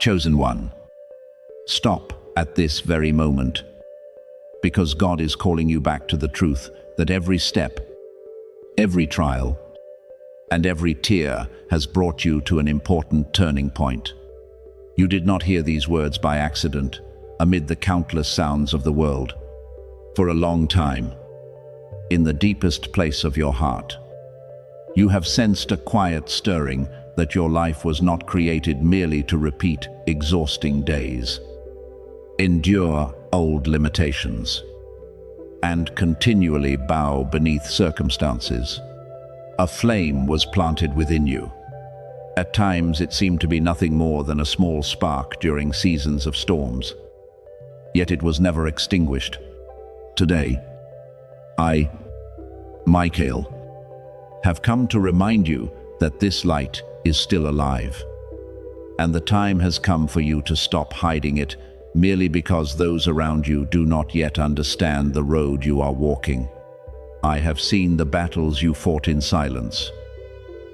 Chosen one, stop at this very moment, because God is calling you back to the truth that every step, every trial, and every tear has brought you to an important turning point. You did not hear these words by accident, amid the countless sounds of the world. For a long time, in the deepest place of your heart, you have sensed a quiet stirring that your life was not created merely to repeat exhausting days, endure old limitations, and continually bow beneath circumstances. A flame was planted within you. At times it seemed to be nothing more than a small spark during seasons of storms. Yet it was never extinguished. Today, I, Michael, have come to remind you that this light is still alive, and the time has come for you to stop hiding it merely because those around you do not yet understand the road you are walking. I have seen the battles you fought in silence.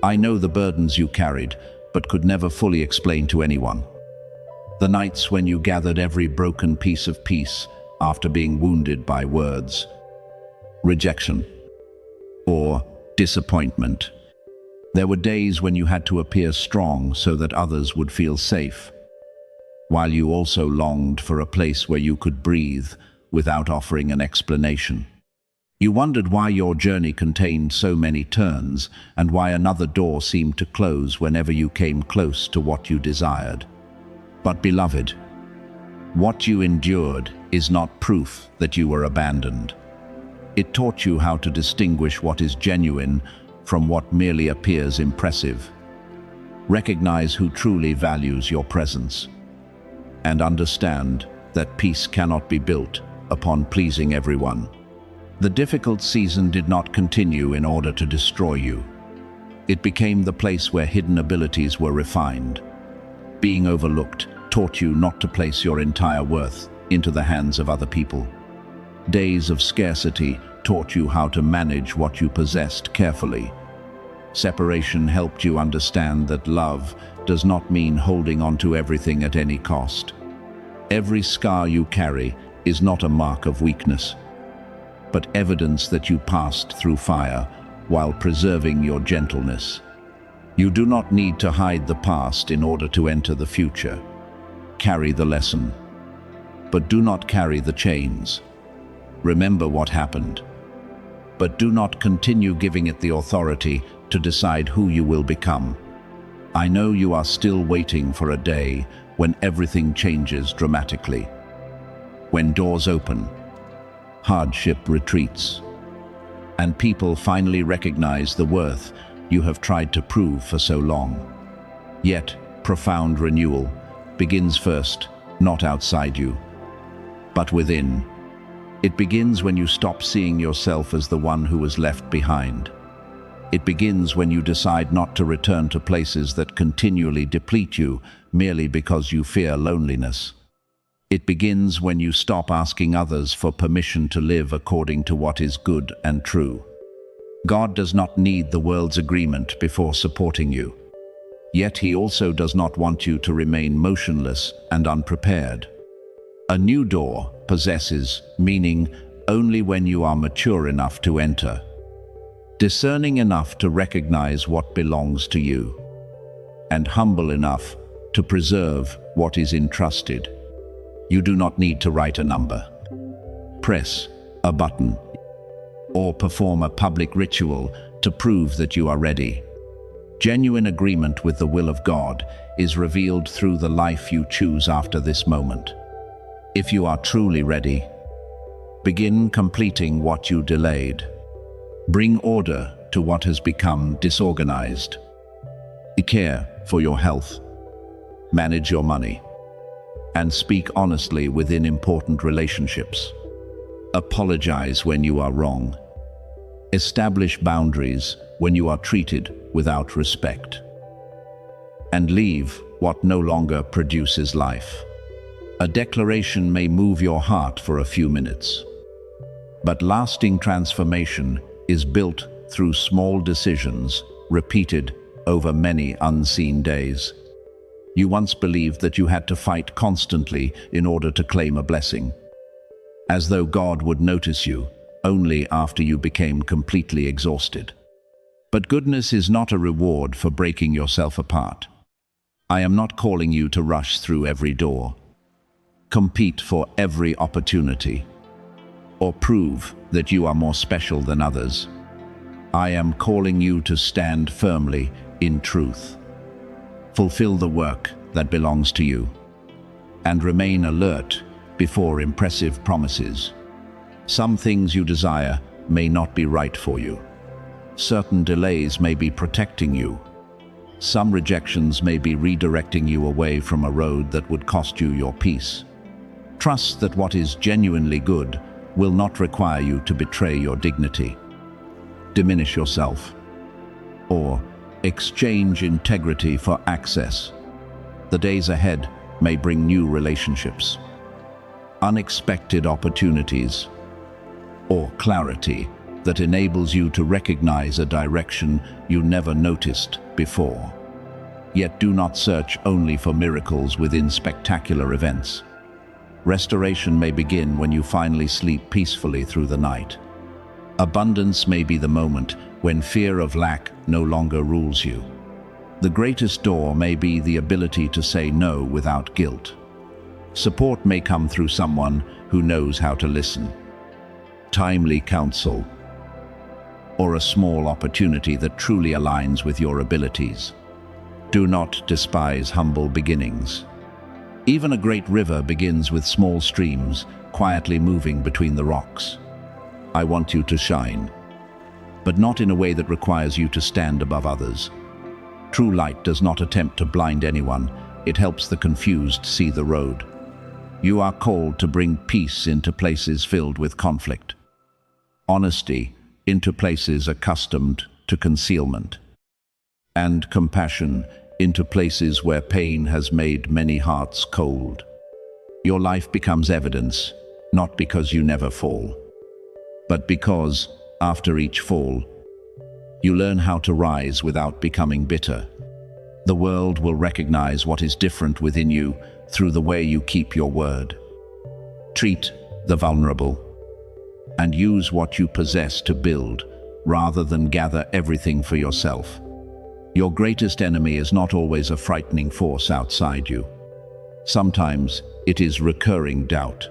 I know the burdens you carried, but could never fully explain to anyone. The nights when you gathered every broken piece of peace after being wounded by words, rejection, or disappointment. There were days when you had to appear strong so that others would feel safe, while you also longed for a place where you could breathe without offering an explanation. You wondered why your journey contained so many turns and why another door seemed to close whenever you came close to what you desired. But beloved, what you endured is not proof that you were abandoned. It taught you how to distinguish what is genuine from what merely appears impressive. Recognize who truly values your presence, and understand that peace cannot be built upon pleasing everyone. The difficult season did not continue in order to destroy you. It became the place where hidden abilities were refined. Being overlooked taught you not to place your entire worth into the hands of other people. Days of scarcity taught you how to manage what you possessed carefully. Separation helped you understand that love does not mean holding on to everything at any cost. Every scar you carry is not a mark of weakness, but evidence that you passed through fire while preserving your gentleness. You do not need to hide the past in order to enter the future. Carry the lesson, but do not carry the chains. Remember what happened, but do not continue giving it the authority to decide who you will become. I know you are still waiting for a day when everything changes dramatically. When doors open, hardship retreats, and people finally recognize the worth you have tried to prove for so long. Yet, profound renewal begins first, not outside you, but within. It begins when you stop seeing yourself as the one who was left behind. It begins when you decide not to return to places that continually deplete you merely because you fear loneliness. It begins when you stop asking others for permission to live according to what is good and true. God does not need the world's agreement before supporting you. Yet he also does not want you to remain motionless and unprepared. A new door possesses meaning only when you are mature enough to enter, discerning enough to recognize what belongs to you, and humble enough to preserve what is entrusted. You do not need to write a number, press a button, or perform a public ritual to prove that you are ready. Genuine agreement with the will of God is revealed through the life you choose after this moment. If you are truly ready, begin completing what you delayed. Bring order to what has become disorganized. Care for your health, manage your money, and speak honestly within important relationships. Apologize when you are wrong. Establish boundaries when you are treated without respect. And leave what no longer produces life. A declaration may move your heart for a few minutes, but lasting transformation is built through small decisions repeated over many unseen days. You once believed that you had to fight constantly in order to claim a blessing, as though God would notice you only after you became completely exhausted. But goodness is not a reward for breaking yourself apart. I am not calling you to rush through every door, compete for every opportunity, or prove that you are more special than others. I am calling you to stand firmly in truth. Fulfill the work that belongs to you, and remain alert before impressive promises. Some things you desire may not be right for you. Certain delays may be protecting you. Some rejections may be redirecting you away from a road that would cost you your peace. Trust that what is genuinely good will not require you to betray your dignity, diminish yourself, or exchange integrity for access. The days ahead may bring new relationships, unexpected opportunities, or clarity that enables you to recognize a direction you never noticed before. Yet do not search only for miracles within spectacular events. Restoration may begin when you finally sleep peacefully through the night. Abundance may be the moment when fear of lack no longer rules you. The greatest door may be the ability to say no without guilt. Support may come through someone who knows how to listen, timely counsel, or a small opportunity that truly aligns with your abilities. Do not despise humble beginnings. Even a great river begins with small streams quietly moving between the rocks. I want you to shine, but not in a way that requires you to stand above others. True light does not attempt to blind anyone. It helps the confused see the road. You are called to bring peace into places filled with conflict, honesty into places accustomed to concealment, and compassion into places where pain has made many hearts cold. Your life becomes evidence, not because you never fall, but because, after each fall, you learn how to rise without becoming bitter. The world will recognize what is different within you through the way you keep your word. Treat the vulnerable, and use what you possess to build, rather than gather everything for yourself. Your greatest enemy is not always a frightening force outside you. Sometimes it is recurring doubt,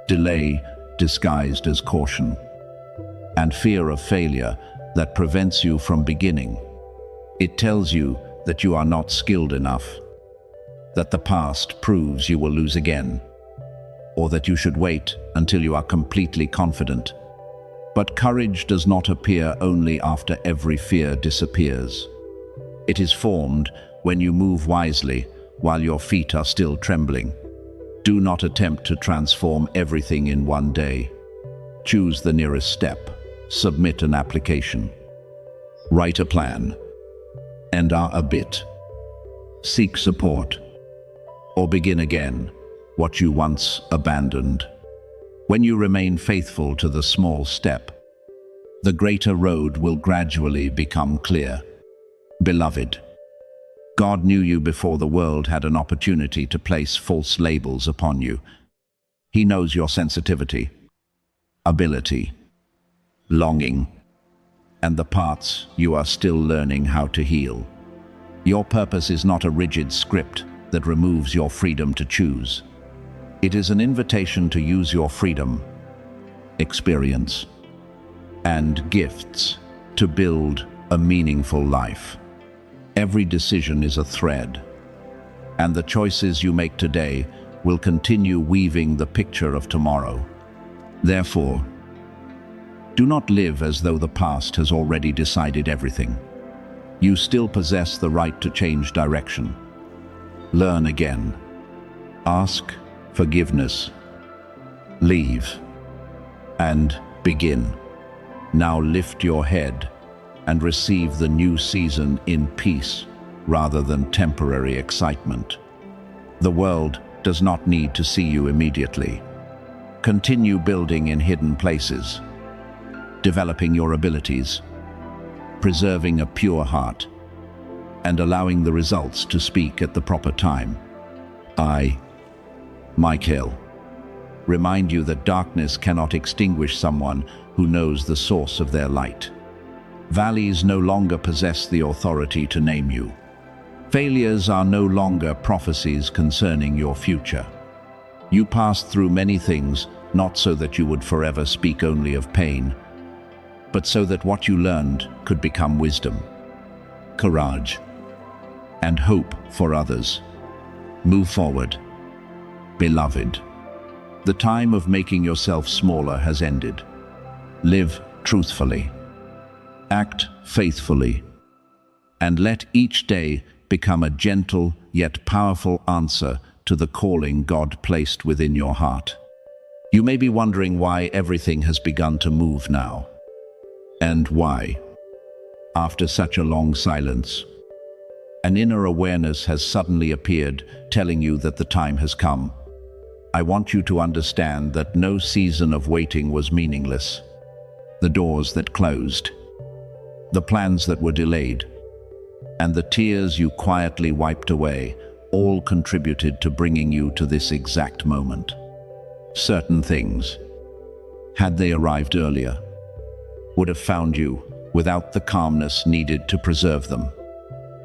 delay disguised as caution, and fear of failure that prevents you from beginning. It tells you that you are not skilled enough, that the past proves you will lose again, or that you should wait until you are completely confident. But courage does not appear only after every fear disappears. It is formed when you move wisely while your feet are still trembling. Do not attempt to transform everything in one day. Choose the nearest step, submit an application, write a plan, and a bit. Seek support, or begin again what you once abandoned. When you remain faithful to the small step, the greater road will gradually become clear. Beloved, God knew you before the world had an opportunity to place false labels upon you. He knows your sensitivity, ability, longing, and the parts you are still learning how to heal. Your purpose is not a rigid script that removes your freedom to choose. It is an invitation to use your freedom, experience, and gifts to build a meaningful life. Every decision is a thread, and the choices you make today will continue weaving the picture of tomorrow. Therefore, do not live as though the past has already decided everything. You still possess the right to change direction. Learn again. Ask forgiveness. Leave. And begin. Now lift your head and receive the new season in peace rather than temporary excitement. The world does not need to see you immediately. Continue building in hidden places, developing your abilities, preserving a pure heart, and allowing the results to speak at the proper time. I, Michael, remind you that darkness cannot extinguish someone who knows the source of their light. Valleys no longer possess the authority to name you. Failures are no longer prophecies concerning your future. You passed through many things, not so that you would forever speak only of pain, but so that what you learned could become wisdom, courage, and hope for others. Move forward, beloved. The time of making yourself smaller has ended. Live truthfully, act faithfully, and let each day become a gentle yet powerful answer to the calling God placed within your heart. You may be wondering why everything has begun to move now. And why? After such a long silence, an inner awareness has suddenly appeared, telling you that the time has come. I want you to understand that no season of waiting was meaningless. The doors that closed, the plans that were delayed, and the tears you quietly wiped away all contributed to bringing you to this exact moment. Certain things, had they arrived earlier, would have found you without the calmness needed to preserve them.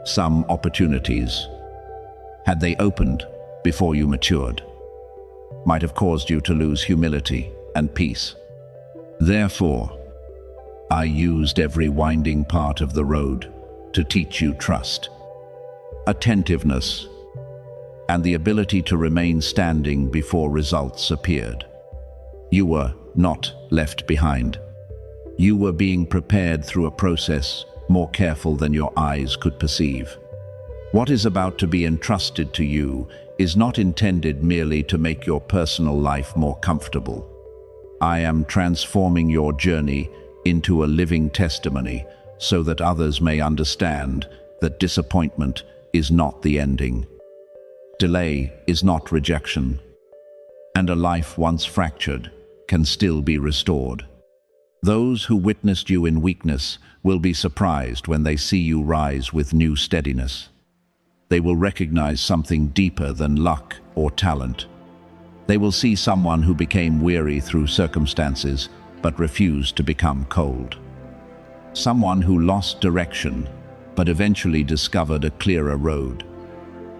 Some opportunities, had they opened before you matured, might have caused you to lose humility and peace. Therefore, I used every winding part of the road to teach you trust, attentiveness, and the ability to remain standing before results appeared. You were not left behind. You were being prepared through a process more careful than your eyes could perceive. What is about to be entrusted to you is not intended merely to make your personal life more comfortable. I am transforming your journey into a living testimony so that others may understand that disappointment is not the ending. Delay is not rejection, and a life once fractured can still be restored. Those who witnessed you in weakness will be surprised when they see you rise with new steadiness. They will recognize something deeper than luck or talent. They will see someone who became weary through circumstances but refused to become cold. Someone who lost direction but eventually discovered a clearer road.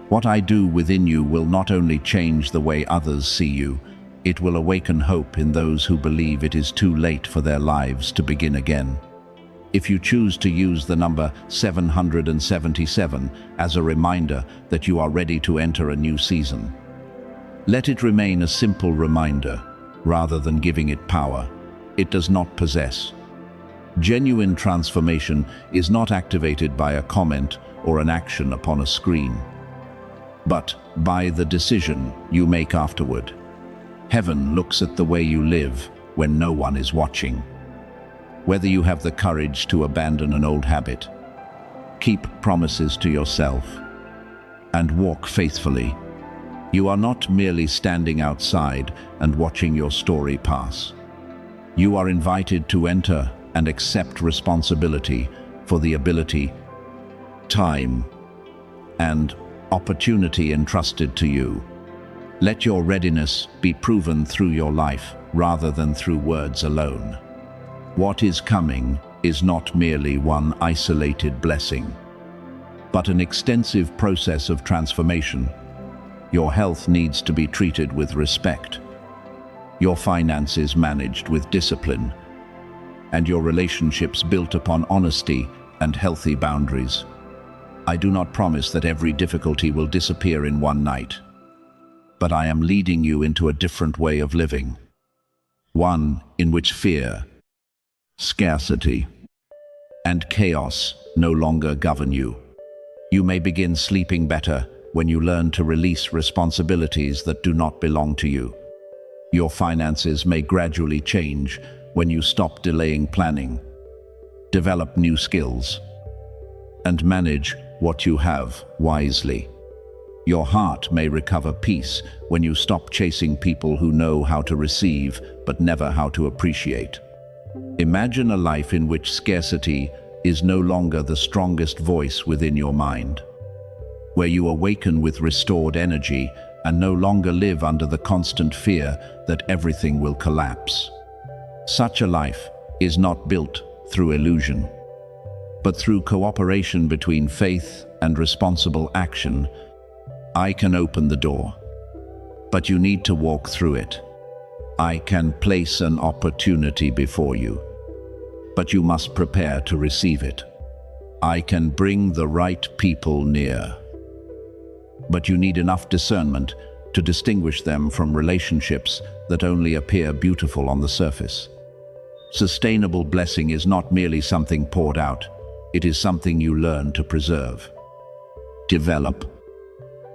What I do within you will not only change the way others see you, it will awaken hope in those who believe it is too late for their lives to begin again. If you choose to use the number 777 as a reminder that you are ready to enter a new season, let it remain a simple reminder rather than giving it power it does not possess. Genuine transformation is not activated by a comment or an action upon a screen, but by the decision you make afterward. Heaven looks at the way you live when no one is watching. Whether you have the courage to abandon an old habit, keep promises to yourself, and walk faithfully, you are not merely standing outside and watching your story pass. You are invited to enter and accept responsibility for the ability, time, and opportunity entrusted to you. Let your readiness be proven through your life rather than through words alone. What is coming is not merely one isolated blessing, but an extensive process of transformation. Your health needs to be treated with respect, your finances managed with discipline, and your relationships built upon honesty and healthy boundaries. I do not promise that every difficulty will disappear in one night, but I am leading you into a different way of living. One in which fear, scarcity, and chaos no longer govern you. You may begin sleeping better when you learn to release responsibilities that do not belong to you. Your finances may gradually change when you stop delaying planning, develop new skills, and manage what you have wisely. Your heart may recover peace when you stop chasing people who know how to receive but never how to appreciate. Imagine a life in which scarcity is no longer the strongest voice within your mind, where you awaken with restored energy and no longer live under the constant fear that everything will collapse. Such a life is not built through illusion, but through cooperation between faith and responsible action. I can open the door, but you need to walk through it. I can place an opportunity before you, but you must prepare to receive it. I can bring the right people near, but you need enough discernment to distinguish them from relationships that only appear beautiful on the surface. Sustainable blessing is not merely something poured out, it is something you learn to preserve, develop,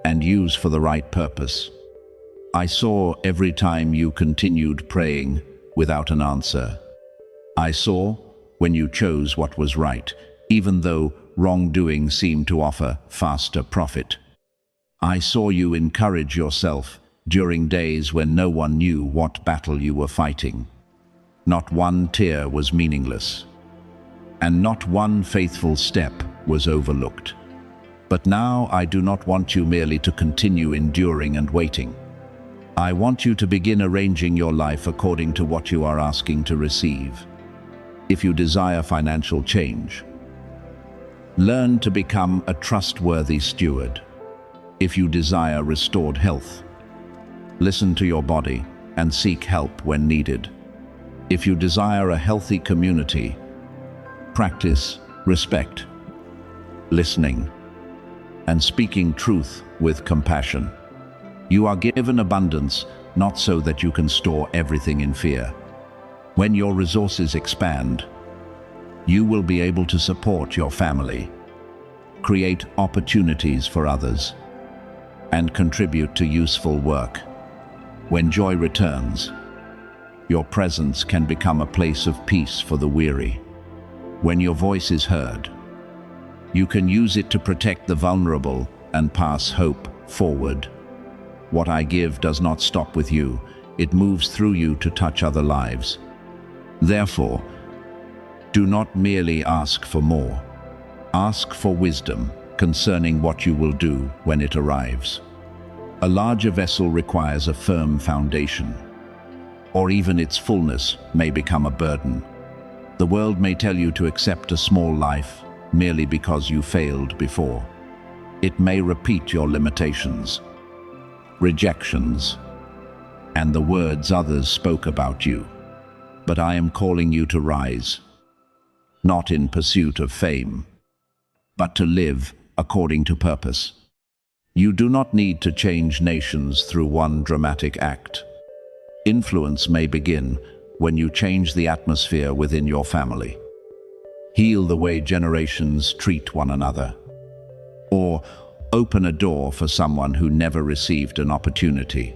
and use for the right purpose. I saw every time you continued praying without an answer. I saw when you chose what was right, even though wrongdoing seemed to offer faster profit. I saw you encourage yourself during days when no one knew what battle you were fighting. Not one tear was meaningless, and not one faithful step was overlooked. But now I do not want you merely to continue enduring and waiting. I want you to begin arranging your life according to what you are asking to receive. If you desire financial change, learn to become a trustworthy steward. If you desire restored health, listen to your body and seek help when needed. If you desire a healthy community, practice respect, listening, and speaking truth with compassion. You are given abundance, not so that you can store everything in fear. When your resources expand, you will be able to support your family, create opportunities for others, and contribute to useful work. When joy returns, your presence can become a place of peace for the weary. When your voice is heard, you can use it to protect the vulnerable and pass hope forward. What I give does not stop with you, it moves through you to touch other lives. Therefore, do not merely ask for more. Ask for wisdom concerning what you will do when it arrives. A larger vessel requires a firm foundation, or even its fullness may become a burden. The world may tell you to accept a small life merely because you failed before. It may repeat your limitations, rejections, and the words others spoke about you. But I am calling you to rise, not in pursuit of fame, but to live according to purpose. You do not need to change nations through one dramatic act. Influence may begin when you change the atmosphere within your family. Heal the way generations treat one another, or open a door for someone who never received an opportunity.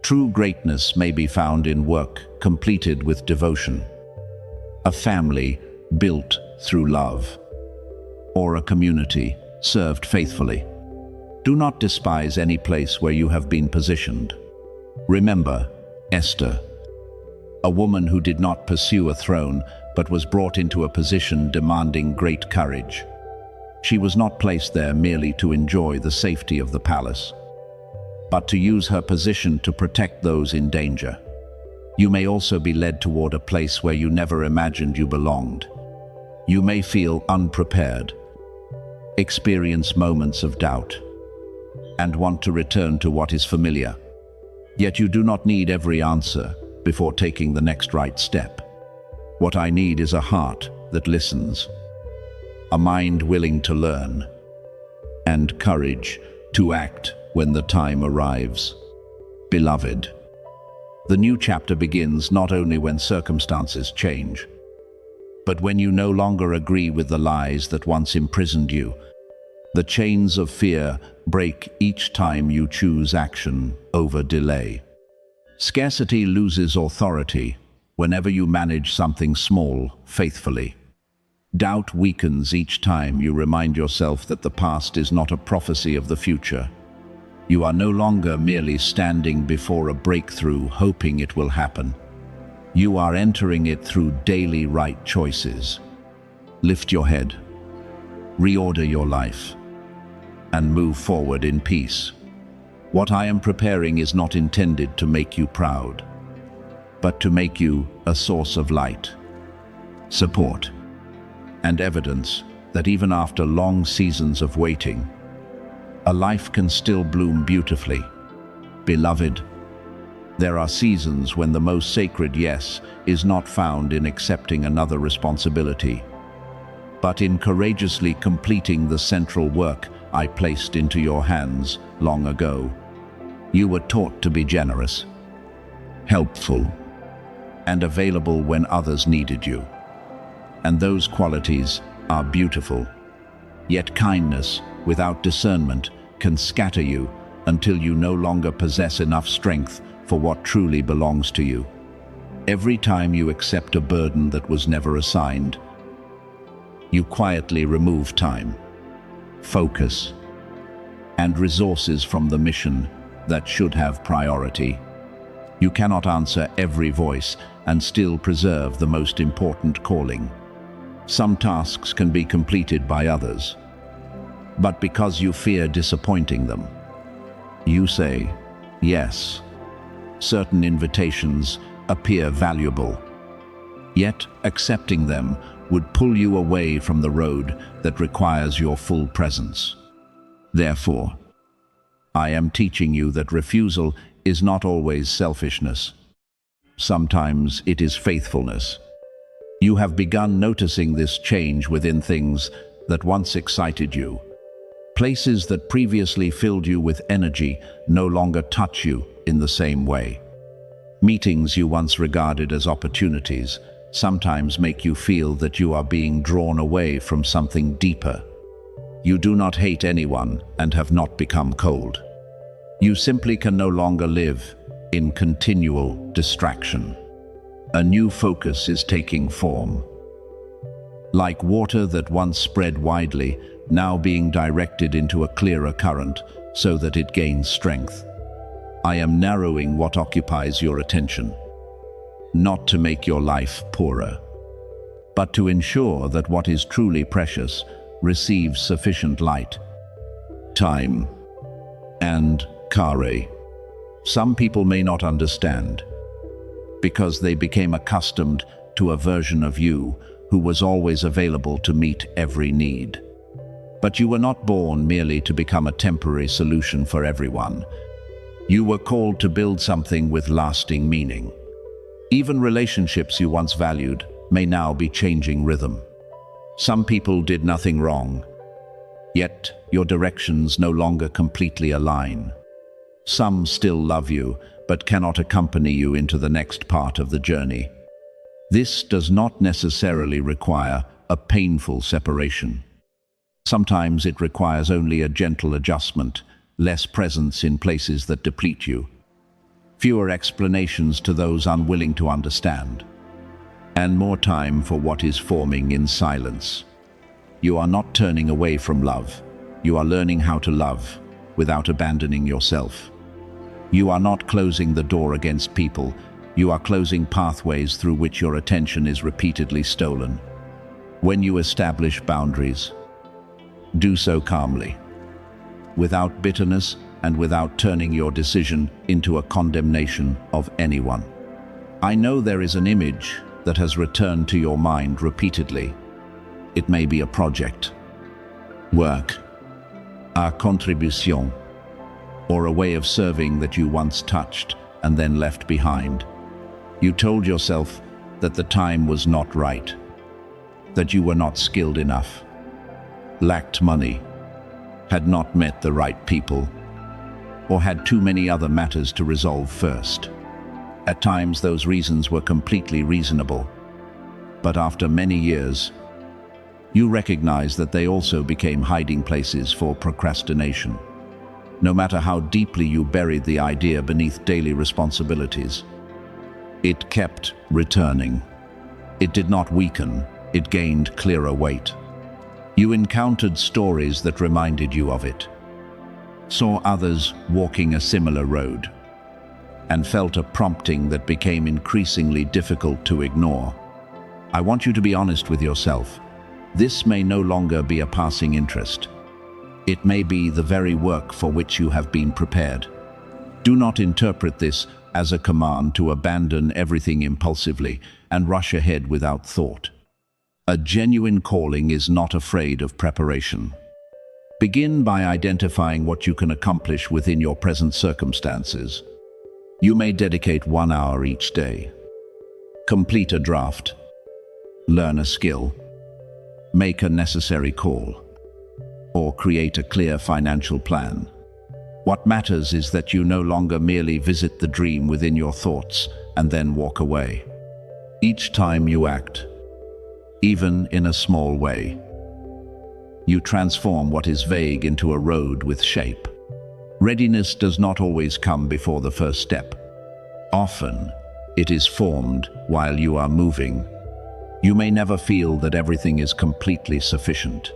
True greatness may be found in work completed with devotion, a family built through love, or a community served faithfully. Do not despise any place where you have been positioned. Remember Esther, a woman who did not pursue a throne but was brought into a position demanding great courage. She was not placed there merely to enjoy the safety of the palace, but to use her position to protect those in danger. You may also be led toward a place where you never imagined you belonged. You may feel unprepared, experience moments of doubt, and want to return to what is familiar. Yet you do not need every answer before taking the next right step. What I need is a heart that listens, a mind willing to learn, and courage to act when the time arrives. Beloved, the new chapter begins not only when circumstances change, but when you no longer agree with the lies that once imprisoned you. The chains of fear break each time you choose action over delay. Scarcity loses authority whenever you manage something small faithfully. Doubt weakens each time you remind yourself that the past is not a prophecy of the future. You are no longer merely standing before a breakthrough hoping it will happen. You are entering it through daily right choices. Lift your head, reorder your life, and move forward in peace. What I am preparing is not intended to make you proud, but to make you a source of light, support, and evidence that even after long seasons of waiting, a life can still bloom beautifully. Beloved, there are seasons when the most sacred yes is not found in accepting another responsibility, but in courageously completing the central work I placed into your hands long ago. You were taught to be generous, helpful, and available when others needed you. And those qualities are beautiful. Yet kindness, without discernment, can scatter you until you no longer possess enough strength for what truly belongs to you. Every time you accept a burden that was never assigned, you quietly remove time, focus, and resources from the mission that should have priority. You cannot answer every voice and still preserve the most important calling. Some tasks can be completed by others, but because you fear disappointing them, you say yes. Certain invitations appear valuable, yet accepting them would pull you away from the road that requires your full presence. Therefore, I am teaching you that refusal is not always selfishness. Sometimes it is faithfulness. You have begun noticing this change within things that once excited you. Places that previously filled you with energy no longer touch you in the same way. Meetings you once regarded as opportunities sometimes make you feel that you are being drawn away from something deeper. You do not hate anyone and have not become cold. You simply can no longer live in continual distraction. A new focus is taking form. Like water that once spread widely, now being directed into a clearer current so that it gains strength. I am narrowing what occupies your attention, not to make your life poorer, but to ensure that what is truly precious receives sufficient light, time, and care. Some people may not understand, because they became accustomed to a version of you who was always available to meet every need. But you were not born merely to become a temporary solution for everyone. You were called to build something with lasting meaning. Even relationships you once valued may now be changing rhythm. Some people did nothing wrong, yet your directions no longer completely align. Some still love you, but cannot accompany you into the next part of the journey. This does not necessarily require a painful separation. Sometimes it requires only a gentle adjustment, less presence in places that deplete you, fewer explanations to those unwilling to understand, and more time for what is forming in silence. You are not turning away from love. You are learning how to love without abandoning yourself. You are not closing the door against people. You are closing pathways through which your attention is repeatedly stolen. When you establish boundaries, do so calmly, without bitterness and without turning your decision into a condemnation of anyone. I know there is an image that has returned to your mind repeatedly. It may be a project, work, a contribution, or a way of serving that you once touched and then left behind. You told yourself that the time was not right, that you were not skilled enough, lacked money, had not met the right people, or had too many other matters to resolve first. At times those reasons were completely reasonable, but after many years, you recognize that they also became hiding places for procrastination. No matter how deeply you buried the idea beneath daily responsibilities, it kept returning. It did not weaken, it gained clearer weight. You encountered stories that reminded you of it, saw others walking a similar road, and felt a prompting that became increasingly difficult to ignore. I want you to be honest with yourself. This may no longer be a passing interest. It may be the very work for which you have been prepared. Do not interpret this as a command to abandon everything impulsively and rush ahead without thought. A genuine calling is not afraid of preparation. Begin by identifying what you can accomplish within your present circumstances. You may dedicate 1 hour each day. Complete a draft. Learn a skill. Make a necessary call. Or create a clear financial plan. What matters is that you no longer merely visit the dream within your thoughts and then walk away. Each time you act, even in a small way, you transform what is vague into a road with shape. Readiness does not always come before the first step. Often, it is formed while you are moving. You may never feel that everything is completely sufficient,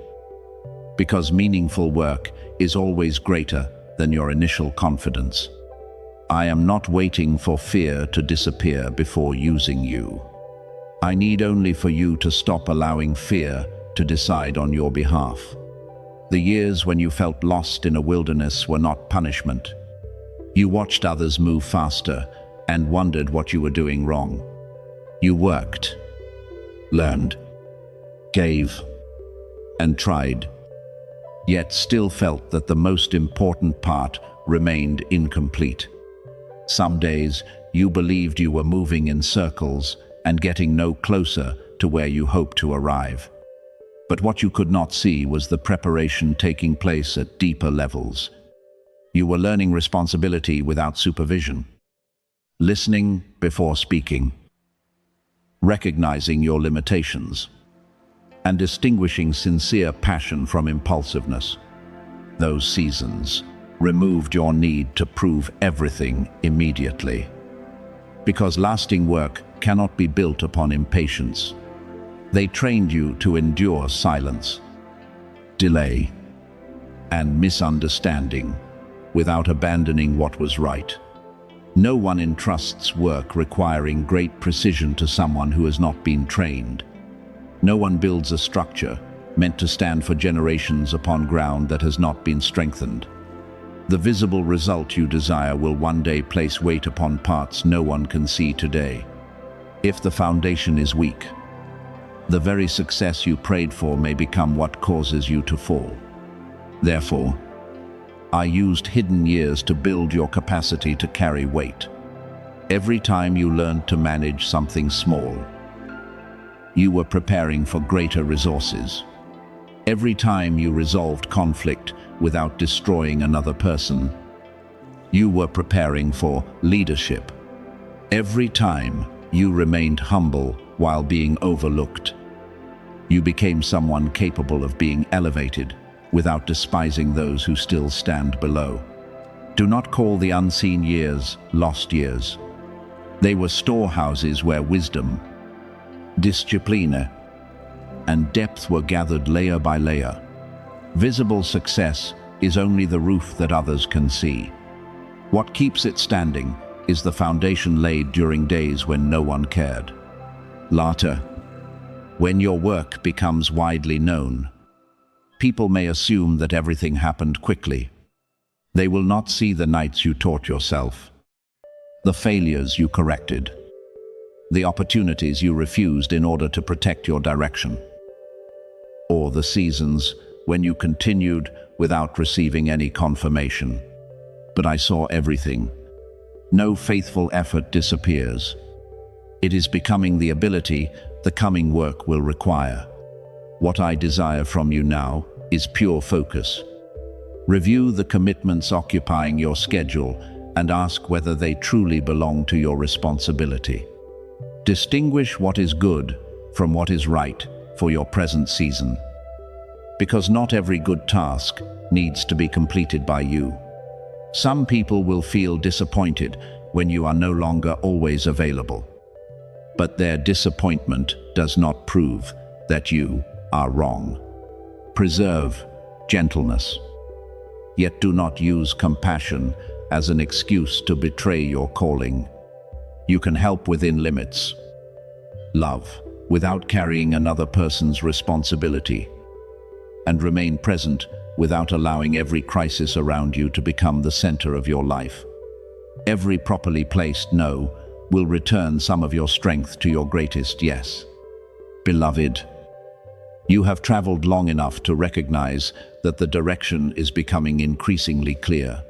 because meaningful work is always greater than your initial confidence. I am not waiting for fear to disappear before using you. I need only for you to stop allowing fear to decide on your behalf. The years when you felt lost in a wilderness were not punishment. You watched others move faster and wondered what you were doing wrong. You worked, learned, gave, and tried, yet still felt that the most important part remained incomplete. Some days you believed you were moving in circles and getting no closer to where you hoped to arrive. But what you could not see was the preparation taking place at deeper levels. You were learning responsibility without supervision, listening before speaking, recognizing your limitations, and distinguishing sincere passion from impulsiveness. Those seasons removed your need to prove everything immediately, because lasting work cannot be built upon impatience. They trained you to endure silence, delay, and misunderstanding without abandoning what was right. No one entrusts work requiring great precision to someone who has not been trained. No one builds a structure meant to stand for generations upon ground that has not been strengthened. The visible result you desire will one day place weight upon parts no one can see today. If the foundation is weak, the very success you prayed for may become what causes you to fall. Therefore, I used hidden years to build your capacity to carry weight. Every time you learned to manage something small, you were preparing for greater resources. Every time you resolved conflict without destroying another person, you were preparing for leadership. Every time you remained humble while being overlooked, you became someone capable of being elevated without despising those who still stand below. Do not call the unseen years lost years. They were storehouses where wisdom, discipline, and depth were gathered layer by layer. Visible success is only the roof that others can see. What keeps it standing is the foundation laid during days when no one cared. Later, when your work becomes widely known, people may assume that everything happened quickly. They will not see the nights you taught yourself, the failures you corrected, the opportunities you refused in order to protect your direction, or the seasons when you continued without receiving any confirmation. But I saw everything. No faithful effort disappears. It is becoming the ability the coming work will require. What I desire from you now is pure focus. Review the commitments occupying your schedule and ask whether they truly belong to your responsibility. Distinguish what is good from what is right for your present season, because not every good task needs to be completed by you. Some people will feel disappointed when you are no longer always available, but their disappointment does not prove that you are wrong. Preserve gentleness, yet do not use compassion as an excuse to betray your calling. You can help within limits. Love without carrying another person's responsibility, and remain present without allowing every crisis around you to become the center of your life. Every properly placed no will return some of your strength to your greatest yes. Beloved, you have traveled long enough to recognize that the direction is becoming increasingly clear.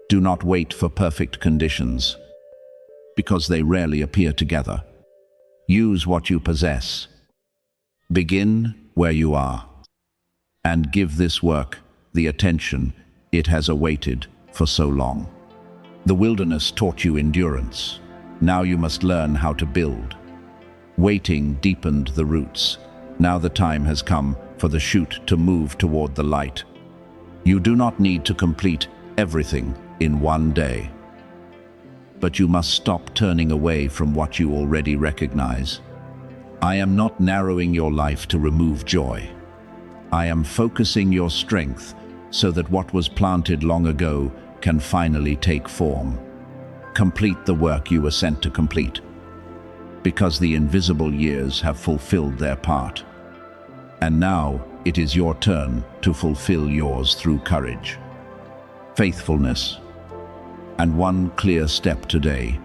Do not wait for perfect conditions, because they rarely appear together. Use what you possess. Begin where you are, and give this work the attention it has awaited for so long. The wilderness taught you endurance. Now you must learn how to build. Waiting deepened the roots. Now the time has come for the shoot to move toward the light. You do not need to complete everything in one day, but you must stop turning away from what you already recognize. I am not narrowing your life to remove joy. I am focusing your strength so that what was planted long ago can finally take form. Complete the work you were sent to complete, because the invisible years have fulfilled their part. And now it is your turn to fulfill yours through courage, faithfulness, and one clear step today.